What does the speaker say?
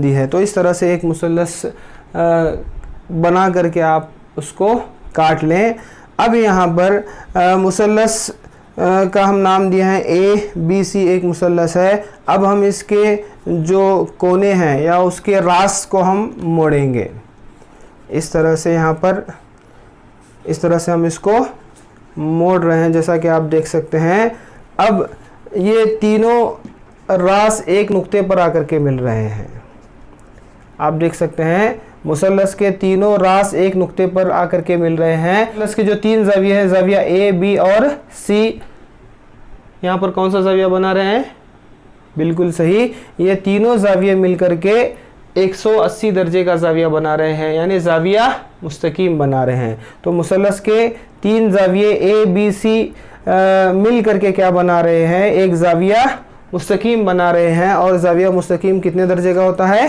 दी है। तो इस तरह से एक मुसल्लस बना करके आप उसको काट लें। अब यहाँ पर मुसल्लस का हम नाम दिया है ABC, एक मुसल्लस है। अब हम इसके जो कोने हैं या उसके रास को हम मोड़ेंगे इस तरह से। यहाँ पर इस तरह से हम इसको मोड़ रहे हैं, जैसा कि आप देख सकते हैं। अब ये तीनों रास एक नुक्ते पर आकर के मिल रहे हैं। आप देख सकते हैं मुसल्लस के तीनों रास एक नुक्ते पर आकर के मिल रहे हैं। मुसल्लस के जो तीन ज़ाविये हैं, ज़ाविया A, B और C, यहाँ पर कौन सा ज़ाविया बना रहे हैं? बिल्कुल सही, ये तीनों ज़ाविये मिलकर के 180 दर्जे का ज़ाविया बना रहे हैं, यानी ज़ाविया मुस्तकीम बना रहे हैं। तो मुसल्लस के तीन ज़ाविये A, B, C मिल करके क्या बना रहे हैं? एक ज़ाविया मुस्तकीम बना रहे हैं। और ज़ाविया मुस्तकीम कितने दर्जे का होता है?